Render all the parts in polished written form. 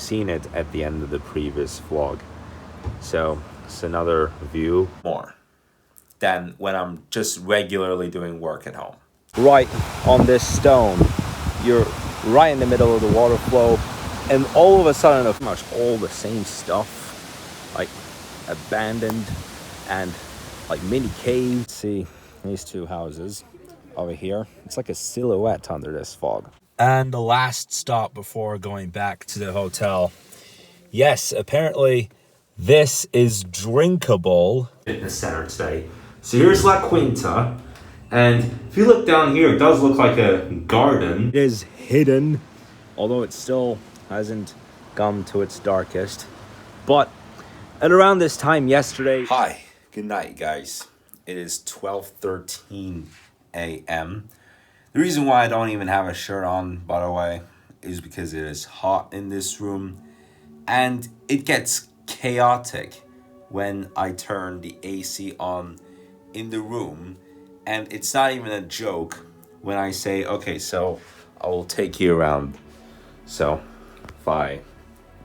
seen it at the end of the previous vlog. So it's another view more than when I'm just regularly doing work at home. Right on this stone, you're right in the middle of the water flow, and all of a sudden, pretty much all the same stuff, like abandoned and like mini caves. See these two houses over here? It's like a silhouette under this fog. And the last stop before going back to the hotel. Yes, apparently this is drinkable. Fitness center today. So here's La Quinta. And if you look down here, it does look like a garden. It is hidden, although it still hasn't come to its darkest. But at around this time yesterday... Hi, good night, guys. It is 12:13 a.m. The reason why I don't even have a shirt on, by the way, is because it is hot in this room. And it gets chaotic when I turn the AC on in the room. And it's not even a joke when I say, okay, so I will take you around. So if I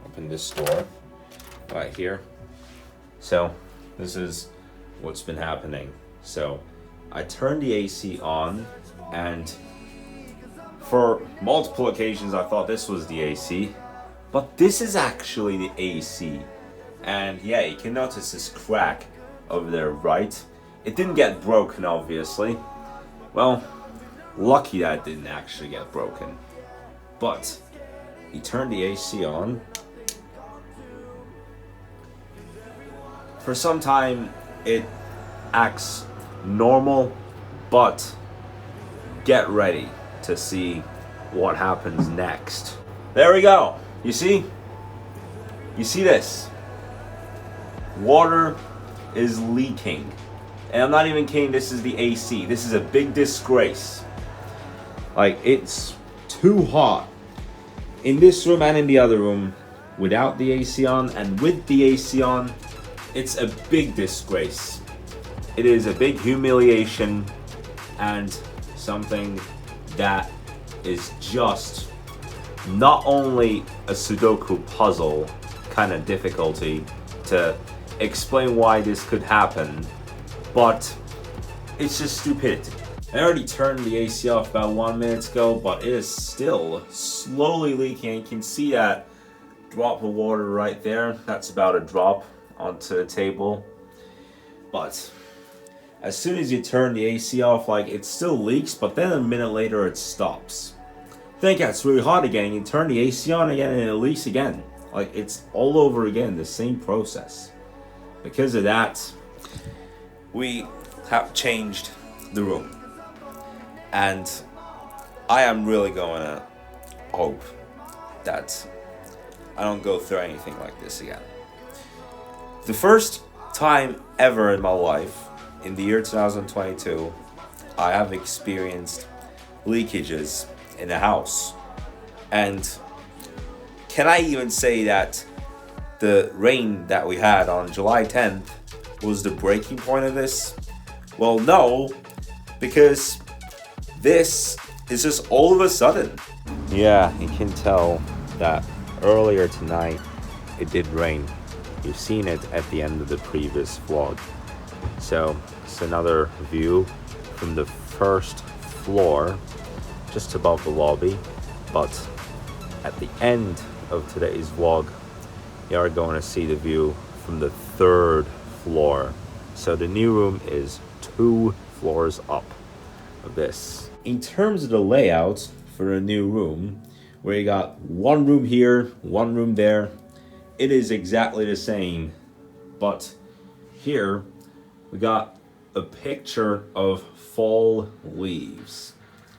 open this door right here. So this is what's been happening. So I turned the AC on, and for multiple occasions I thought this was the AC. But this is actually the AC. And yeah, you can notice this crack over there, right? It didn't get broken, obviously. Well, lucky that it didn't actually get broken. But you turn the AC on. For some time, it acts normal, but get ready to see what happens next. There we go. You see? You see this? Water is leaking. And I'm not even kidding, this is the AC. This is a big disgrace. Like, it's too hot in this room and in the other room without the AC on, and with the AC on, it's a big disgrace. It is a big humiliation and something that is just not only a Sudoku puzzle kind of difficulty to explain why this could happen, but it's just stupidity. I already turned the AC off about 1 minute ago, but it is still slowly leaking. You can see that drop of water right there. That's about a drop onto the table. But as soon as you turn the AC off, like, it still leaks, but then a minute later it stops. Then it gets really hot again, you turn the AC on again and it leaks again. Like, it's all over again, the same process. Because of that, we have changed the room. And I am really going to hope that I don't go through anything like this again. The first time ever in my life, in the year 2022, I have experienced leakages in a house. And can I even say that the rain that we had on July 10th was the breaking point of this? Well, no, because this is just all of a sudden. Yeah, you can tell that earlier tonight it did rain. You've seen it at the end of the previous vlog. So it's another view from the first floor, just above the lobby. But at the end of today's vlog, you are going to see the view from the third floor. So the new room is 2 floors up of this. In terms of the layout for a new room, where you got 1 room here, 1 room there, it is exactly the same. But here we got a picture of fall leaves.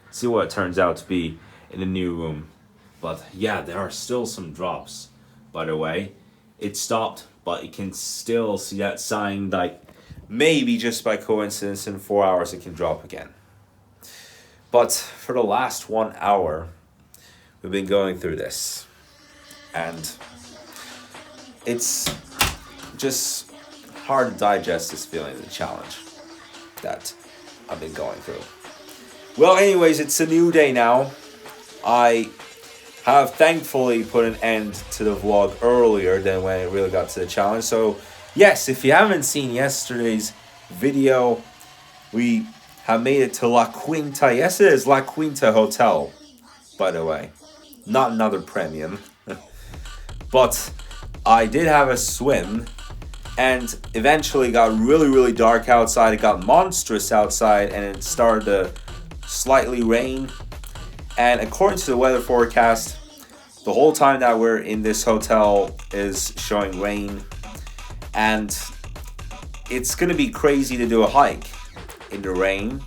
Let's see what it turns out to be in the new room. But yeah, there are still some drops, by the way. It stopped, but you can still see that sign, like maybe just by coincidence in 4 hours it can drop again. But for the last 1 hour, we've been going through this. And it's just hard to digest this feeling of the challenge that I've been going through. Well, anyways, it's a new day now. I have thankfully put an end to the vlog earlier than when it really got to the challenge. So yes, if you haven't seen yesterday's video, we have made it to La Quinta. Yes, it is La Quinta Hotel, by the way. Not another premium. But I did have a swim, and eventually got really dark outside. It got monstrous outside, and it started to slightly rain. And according to the weather forecast, the whole time that we're in this hotel is showing rain. And it's going to be crazy to do a hike in the rain.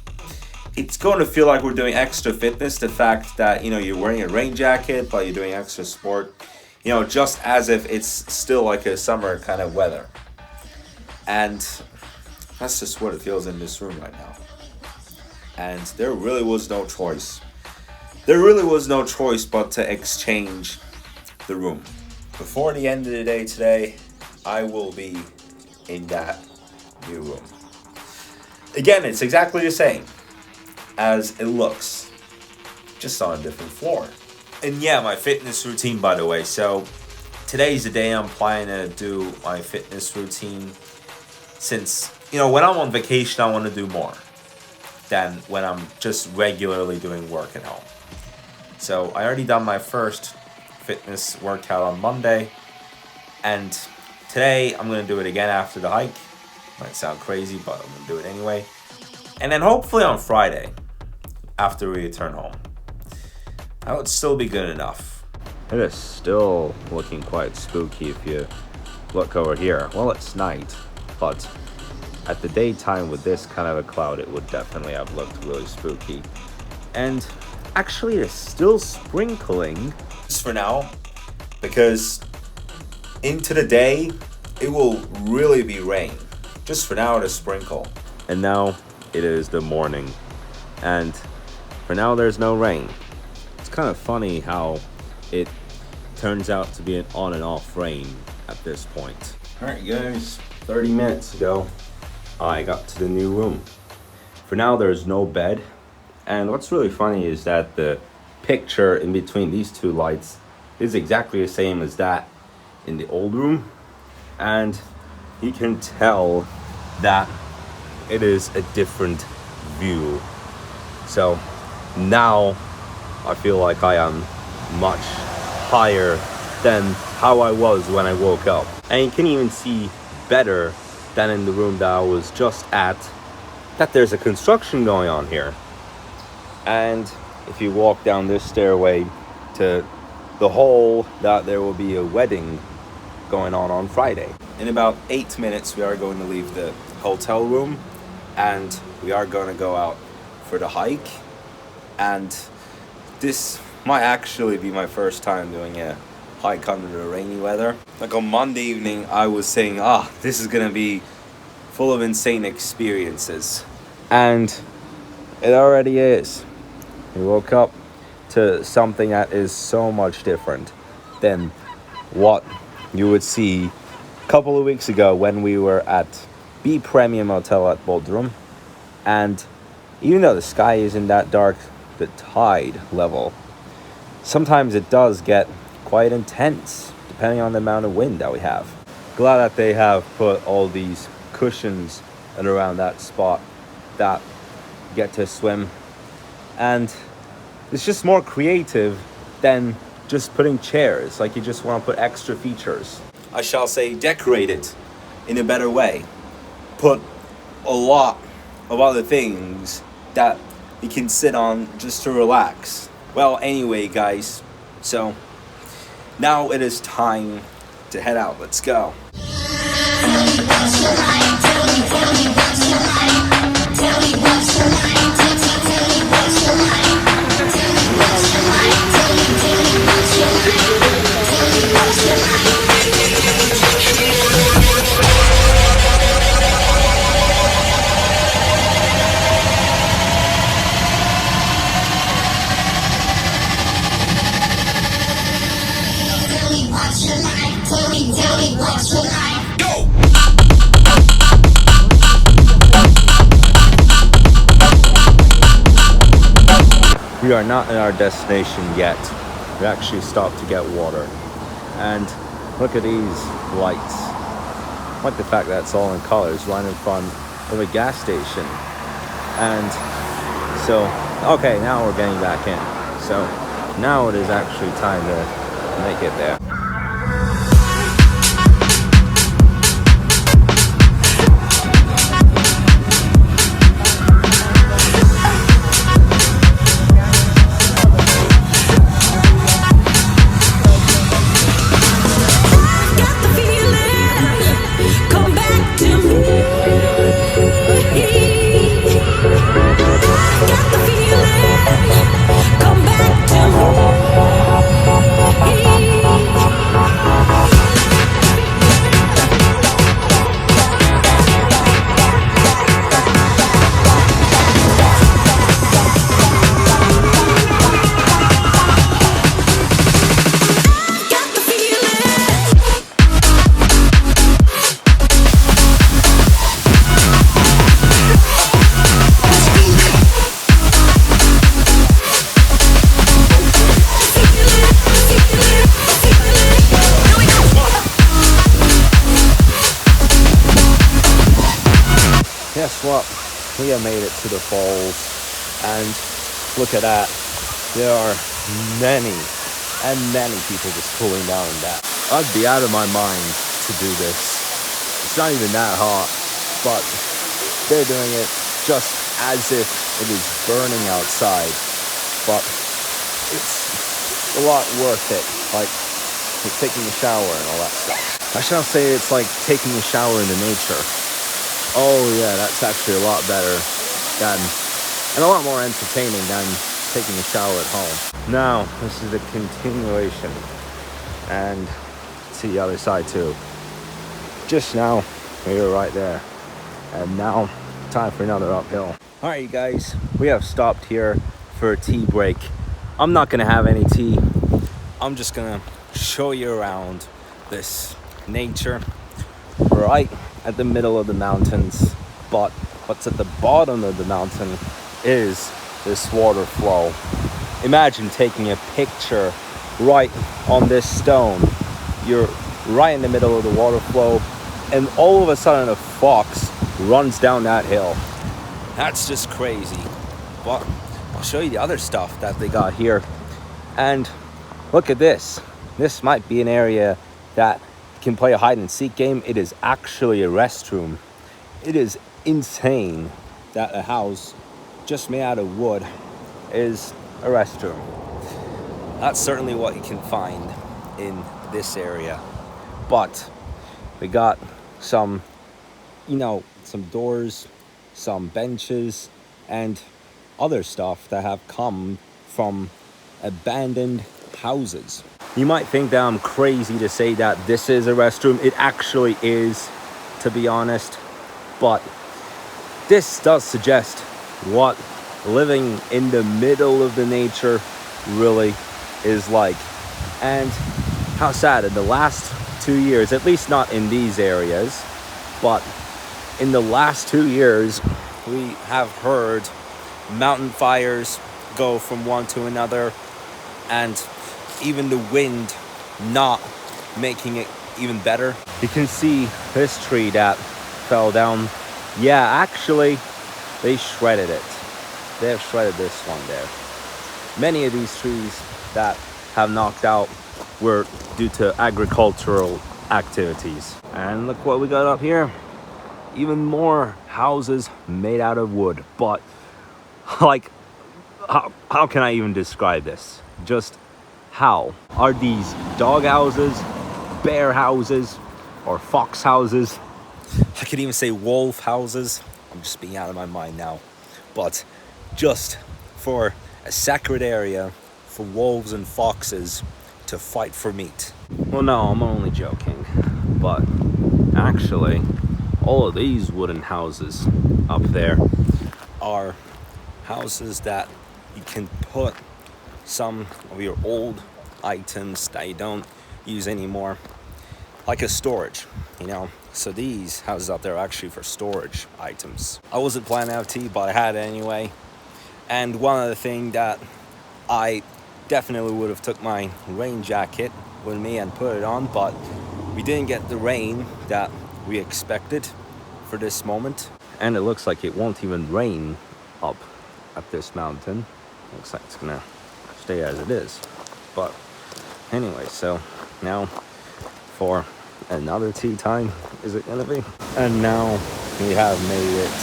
It's going to feel like we're doing extra fitness. The fact that, you're wearing a rain jacket, but you're doing extra sport. Just as if it's still like a summer kind of weather. And that's just what it feels in this room right now. And there really was no choice. There really was no choice but to exchange the room. Before the end of the day today, I will be in that new room. Again, it's exactly the same as it looks, just on a different floor. And yeah, my fitness routine, by the way. So today's the day I'm planning to do my fitness routine. Since, when I'm on vacation, I want to do more than when I'm just regularly doing work at home. So I already done my first fitness workout on Monday. And today I'm going to do it again after the hike. Might sound crazy, but I'm going to do it anyway. And then hopefully on Friday, after we return home. That would still be good enough. It is still looking quite spooky if you look over here. Well, it's night, but at the daytime with this kind of a cloud, it would definitely have looked really spooky. And actually, it's still sprinkling. Just for now, because into the day, it will really be rain. Just for now, it is sprinkle. And now it is the morning. And for now, there's no rain. It's kind of funny how it turns out to be an on and off rain at this point. Alright guys, 30 minutes ago, I got to the new room. For now, there's no bed. And what's really funny is that the picture in between these two lights is exactly the same as that in the old room. And you can tell that it is a different view. So now I feel like I am much higher than how I was when I woke up. And you can even see better than in the room that I was just at that there's a construction going on here. And if you walk down this stairway to the hall, that there will be a wedding going on Friday. In about 8 minutes, we are going to leave the hotel room and we are going to go out for the hike. And this might actually be my first time doing a hike under the rainy weather. Like on Monday evening, I was saying, this is going to be full of insane experiences. And it already is. We woke up to something that is so much different than what you would see a couple of weeks ago when we were at B Premium Hotel at Bodrum. And even though the sky isn't that dark, the tide level, sometimes it does get quite intense depending on the amount of wind that we have. Glad that they have put all these cushions around that spot that you get to swim. And it's just more creative than just putting chairs. Like you just want to put extra features. I shall say decorate it in a better way. Put a lot of other things that you can sit on just to relax. Well, anyway, guys, so now it is time to head out. Let's go. We are not in our destination yet. we actually stopped to get water. And look at these lights. I like the fact that it's all in colors right in front of a gas station. And so, okay, now we're getting back in. So now it is actually time to make it there. Guess what? We have made it to the falls, and look at that. There are many and many people just cooling down in that. I'd be out of my mind to do this. It's not even that hot, but they're doing it just as if it is burning outside. But it's a lot worth it, like taking a shower and all that stuff. I shall say it's like taking a shower in the nature. Oh yeah, that's actually a lot better than, and a lot more entertaining than taking a shower at home. Now, this is a continuation, and to the other side too. Just now, we were right there, and now, time for another uphill. Alright you guys, we have stopped here for a tea break. I'm not gonna have any tea. I'm just gonna show you around this nature right at the middle of the mountains, but what's at the bottom of the mountain is this waterfall. Imagine taking a picture right on this stone. You're right in the middle of the waterfall, and all of a sudden a fox runs down that hill. That's just crazy. But I'll show you the other stuff that they got here. And look at this. This might be an area that can play a hide and seek game. It is actually a restroom. It is insane that a house just made out of wood is a restroom. That's certainly what you can find in this area. But we got some, some doors, some benches, and other stuff that have come from abandoned houses. You might think that I'm crazy to say that this is a restroom. It actually is, to be honest. But this does suggest what living in the middle of the nature really is like. And how sad, in the last 2 years, at least not in these areas, but in the last 2 years, we have heard mountain fires go from one to another, and even the wind not making it even better. You can see this tree that fell down. Yeah, actually, they shredded it. They have shredded this one there. Many of these trees that have knocked out were due to agricultural activities. And look what we got up here. Even more houses made out of wood. But, like, how can I even describe this? Just how? Are these dog houses, bear houses, or fox houses? I could even say wolf houses. I'm just being out of my mind now. But just for a sacred area for wolves and foxes to fight for meat. Well, no, I'm only joking. But actually, all of these wooden houses up there are houses that you can put some of your old items that you don't use anymore, like a storage, So these houses out there are actually for storage items. I wasn't planning to have tea, but I had it anyway. And one other thing that I Definitely would have took my rain jacket with me and put it on, but we didn't get the rain that we expected for this moment. And it looks like it won't even rain up at this mountain. Looks like it's gonna stay as it is. But anyway, so now for another tea time, is it gonna be? And now we have made it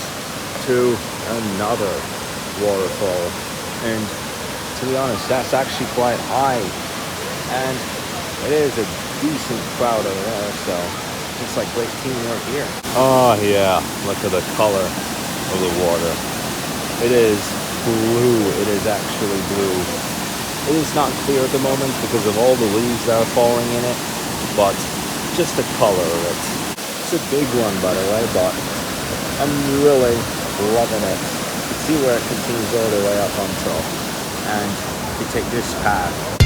to another waterfall. And to be honest, that's actually quite high. And it is a decent crowd over there, so it's like great teamwork here. Oh yeah, look at the color of the water. It is blue. It is actually blue. It is not clear at the moment because of all the leaves that are falling in it, but just the color of it. It's a big one, by the way, but I'm really loving it. See where it continues all the way up on top, and we take this path.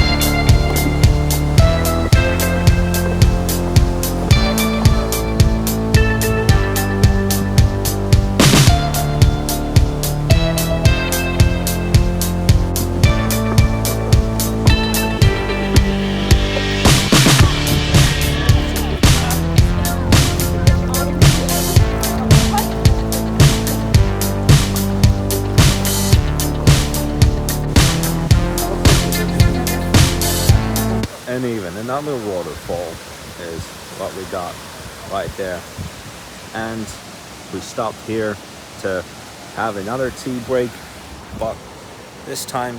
And even another waterfall is what we got right there. And we stopped here to have another tea break, but this time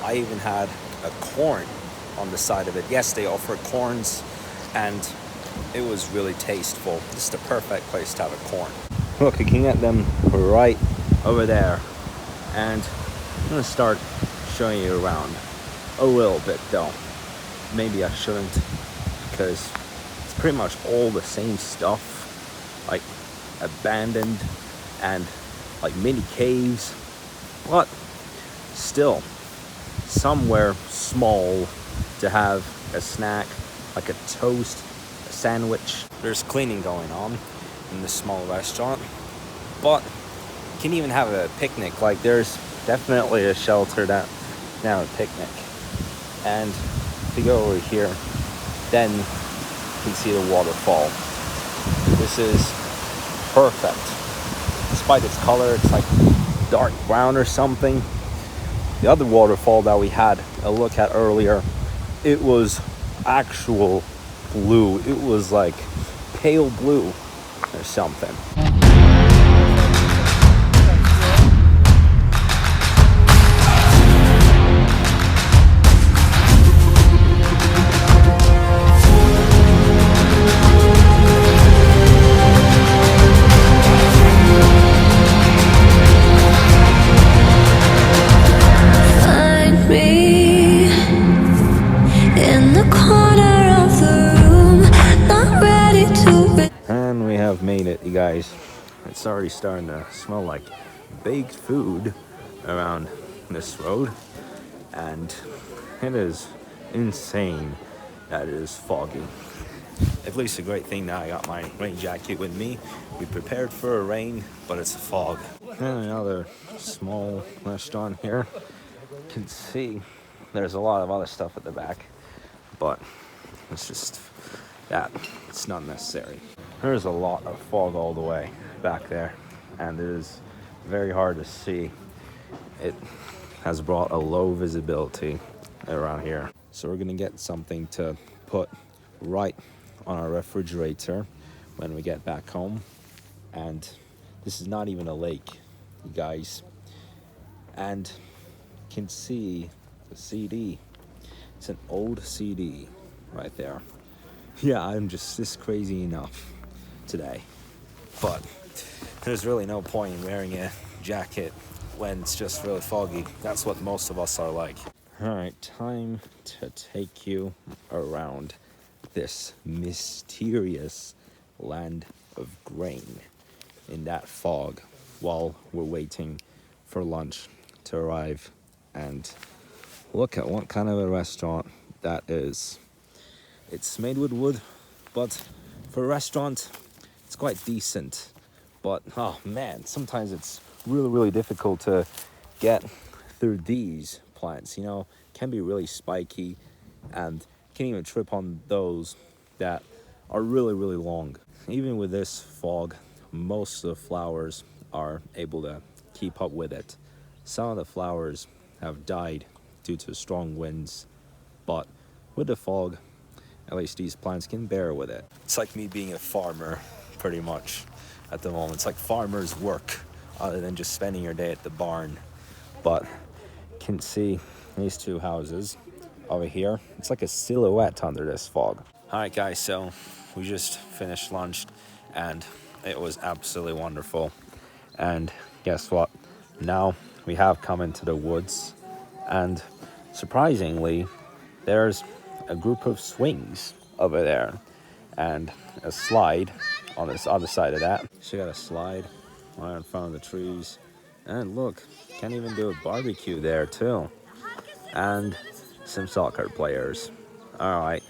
I even had a corn on the side of it. Yes, they offer corns, and it was really tasteful. This is the perfect place to have a corn. Look, you can get them right over there. And I'm gonna start showing you around a little bit though. Maybe I shouldn't, because it's pretty much all the same stuff, like abandoned and like mini caves, but still somewhere small to have a snack, like a toast, a sandwich. There's cleaning going on in this small restaurant, but you can even have a picnic. Like there's definitely a shelter that now a picnic. And if you go over here, then you can see the waterfall. This is perfect. Despite its color, it's like dark brown or something. The other waterfall that we had a look at earlier, it was actual blue. It was like pale blue or something. And we have made it, you guys. It's already starting to smell like baked food around this road, and it is insane that it is foggy. At least a great thing that I got my rain jacket with me. We prepared for a rain, but it's a fog. And another small restaurant here. You can see there's a lot of other stuff at the back, but it's just that it's not necessary. There's a lot of fog all the way back there, and it is very hard to see. It has brought a low visibility around here. So we're gonna get something to put right on our refrigerator when we get back home. And this is not even a lake, you guys. And you can see the CD. It's an old CD right there. Yeah, I'm just this crazy enough today. But there's really no point in wearing a jacket when it's just really foggy. That's what most of us are like. All right, time to take you around this mysterious land of grain in that fog while we're waiting for lunch to arrive. And look at what kind of a restaurant that is. It's made with wood, but for a restaurant, it's quite decent. But oh man, sometimes it's really difficult to get through these plants, can be really spiky, and can even trip on those that are really, really long. Even with this fog, most of the flowers are able to keep up with it. Some of the flowers have died due to strong winds, but with the fog, at least these plants can bear with it. It's like me being a farmer, pretty much, at the moment. It's like farmers' work, other than just spending your day at the barn. But you can see these two houses over here. It's like a silhouette under this fog. All right, guys, so we just finished lunch, and it was absolutely wonderful. And guess what? Now we have come into the woods, and surprisingly, there's a group of swings over there and a slide on this other side of that. So you got a slide right in front of the trees, and look, can even do a barbecue there too, and some soccer players. All right,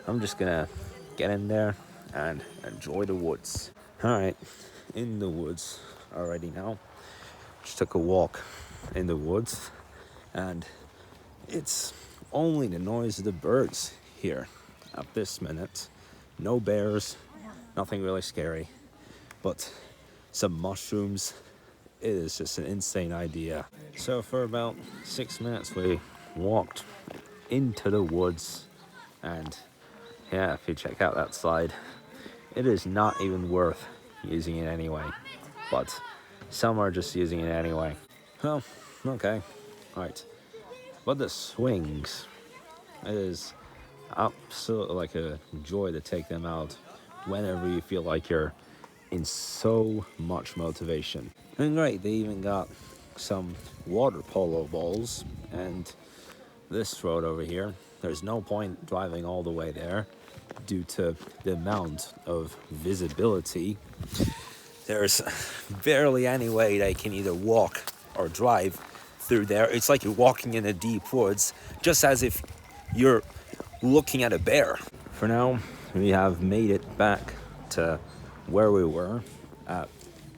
I'm just gonna get in there and enjoy the woods. All right, in the woods already now. Just took a walk in the woods, and it's only the noise of the birds here at this minute. No bears, nothing really scary, but some mushrooms. It is just an insane idea. So for about 6 minutes we walked into the woods, and yeah, if you check out that slide, it is not even worth using it anyway, but some are just using it anyway. Well, okay, right. But the swings, it is absolutely like a joy to take them out whenever you feel like you're in so much motivation. And great, they even got some water polo balls, and this road over here, there's no point driving all the way there due to the amount of visibility. There's barely any way they can either walk or drive through there. It's like you're walking in the deep woods, just as if you're looking at a bear. For now, we have made it back to where we were at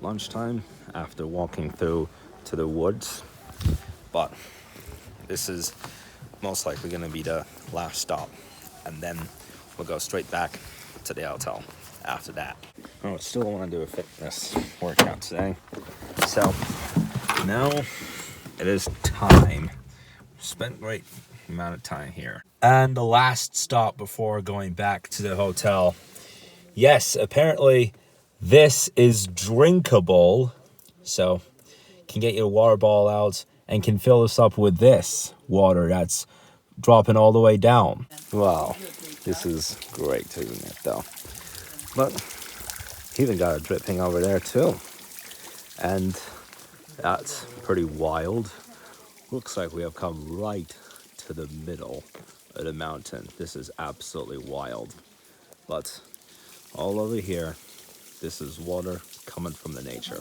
lunchtime after walking through to the woods. But this is most likely going to be the last stop, and then we'll go straight back to the hotel after that. I still want to do a fitness workout today, so now it is time. Spent a great amount of time here. And the last stop before going back to the hotel. Yes, apparently this is drinkable, so you can get your water bottle out and can fill this up with this water that's dropping all the way down. Wow, this is great, isn't it, though? But even got a dripping over there too, and that's pretty wild. Looks like we have come right to the middle of the mountain. This is absolutely wild. But all over here, this is water coming from the nature.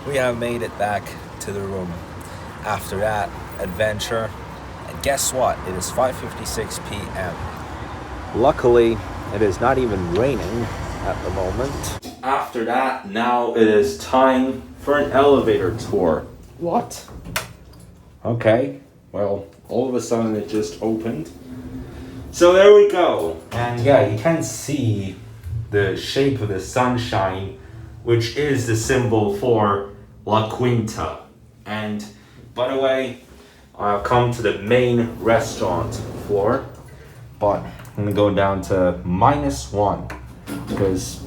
We have made it back to the room after that adventure, and guess what? It is 5:56 p.m. Luckily, it is not even raining at the moment. after that, now it is time for an elevator tour. What? Okay, well, all of a sudden it just opened. So there we go. And yeah, you can see the shape of the sunshine, which is the symbol for La Quinta. And by the way, I've come to the main restaurant floor, but I'm gonna go down to -1 because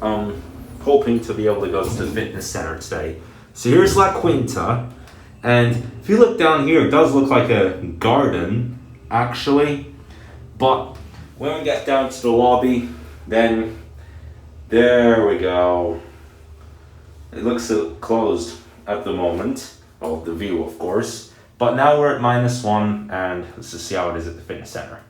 I'm hoping to be able to go to the fitness center today. So here's La Quinta, and if you look down here, it does look like a garden, actually. But when we get down to the lobby, then there we go. It looks closed at the moment. Well, the view, of course. But now we're at -1, and let's just see how it is at the fitness center.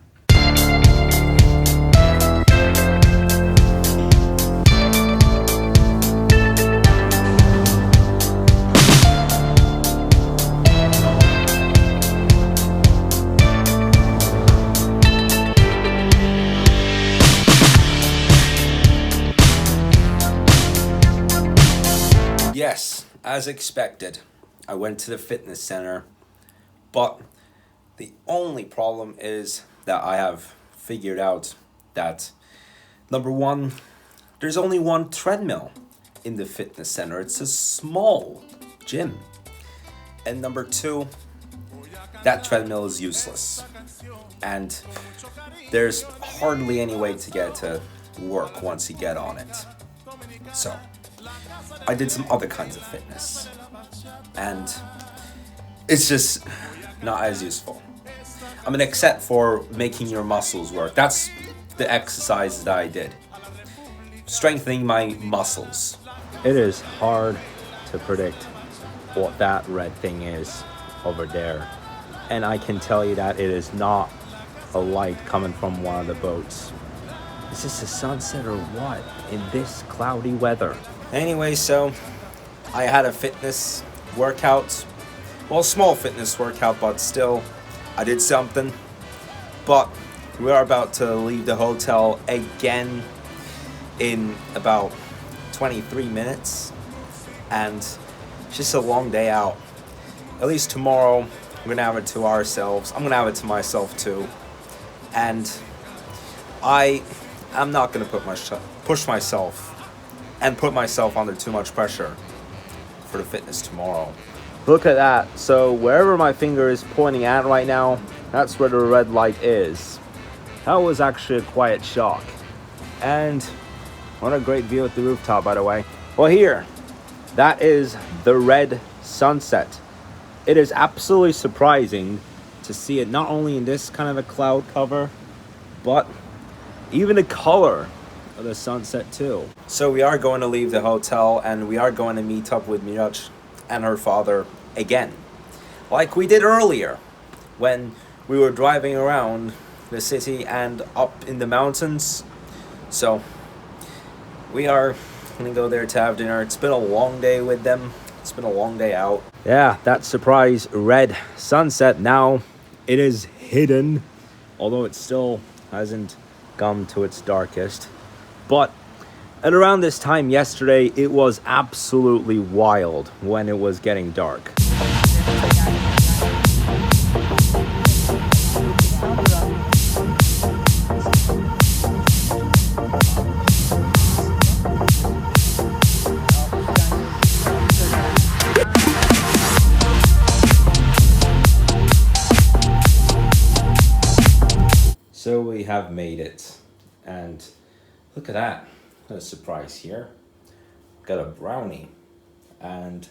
Yes, as expected, I went to the fitness center, but the only problem is that I have figured out that, number one, there's only one treadmill in the fitness center. It's a small gym. And number two, that treadmill is useless. And there's hardly any way to get to work once you get on it. So I did some other kinds of fitness, and it's just not as useful. I mean, except for making your muscles work. That's the exercise that I did. Strengthening my muscles. It is hard to predict what that red thing is over there. And I can tell you that it is not a light coming from one of the boats. Is this a sunset or what in this cloudy weather? Anyway, so I had a fitness workout. Well, small fitness workout, but still, I did something. But we are about to leave the hotel again in about 23 minutes. And it's just a long day out. At least tomorrow, we're gonna have it to ourselves. I'm gonna have it to myself too. And I'm not gonna push myself and put myself under too much pressure for the fitness tomorrow. Look at that. So wherever my finger is pointing at right now, that's where the red light is. That was actually a quiet shock. And what a great view at the rooftop, by the way. Well, here, that is the red sunset. It is absolutely surprising to see it not only in this kind of a cloud cover, but even the color of the sunset too. So we are going to leave the hotel, and we are going to meet up with Miraj and her father again, like we did earlier when we were driving around the city and up in the mountains. So we are gonna go there to have dinner. It's been a long day with them. It's been a long day out. Yeah, that surprise red sunset, now it is hidden, although it still hasn't come to its darkest. But at around this time yesterday, it was absolutely wild when it was getting dark. So we have made it, and look at that. What a surprise here. Got a brownie, and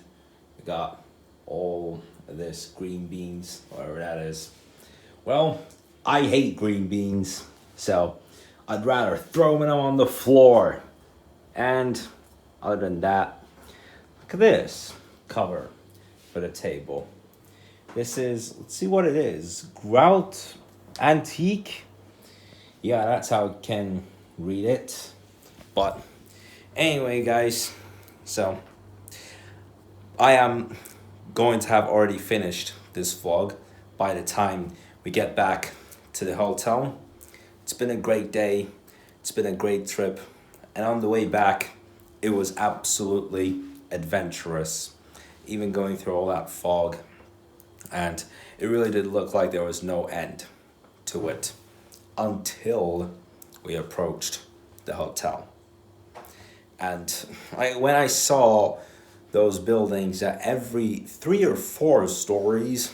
we got all of this green beans, whatever that is. Well, I hate green beans, so I'd rather throw them on the floor. And other than that, look at this cover for the table. This is, let's see what it is. Grout Antique. Yeah, that's how I can read it. But anyway, guys, so I am going to have already finished this vlog by the time we get back to the hotel. It's been a great day. It's been a great trip. And on the way back, It was absolutely adventurous, even going through all that fog. And it really did look like there was no end to it until we approached the hotel. And when I saw those buildings, at every 3 or 4 stories,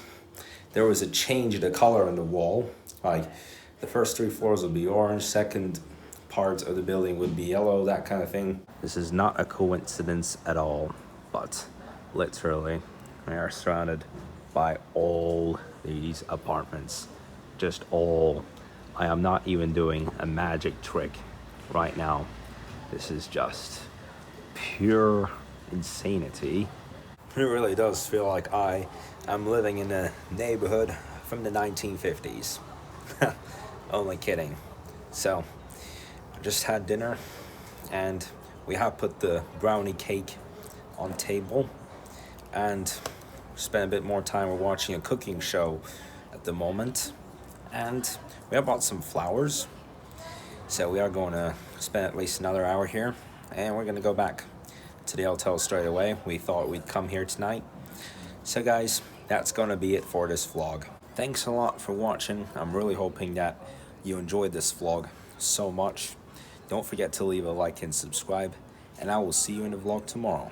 there was a change in the color on the wall. Like the first 3 floors would be orange, second part of the building would be yellow, that kind of thing. This is not a coincidence at all, but literally, we are surrounded by all these apartments. Just all. I am not even doing a magic trick right now. This is just pure insanity. It really does feel like I am living in a neighborhood from the 1950s. Only kidding. So, I just had dinner and we have put the brownie cake on table and spent a bit more time. We're watching a cooking show at the moment, and we have bought some flowers, so we are going to spend at least another hour here, and we're going to go back to the hotel straight away. We thought we'd come here tonight. So guys, that's going to be it for this vlog. Thanks a lot for watching. I'm really hoping that you enjoyed this vlog so much. Don't forget to leave a like and subscribe, and I will see you in the vlog tomorrow.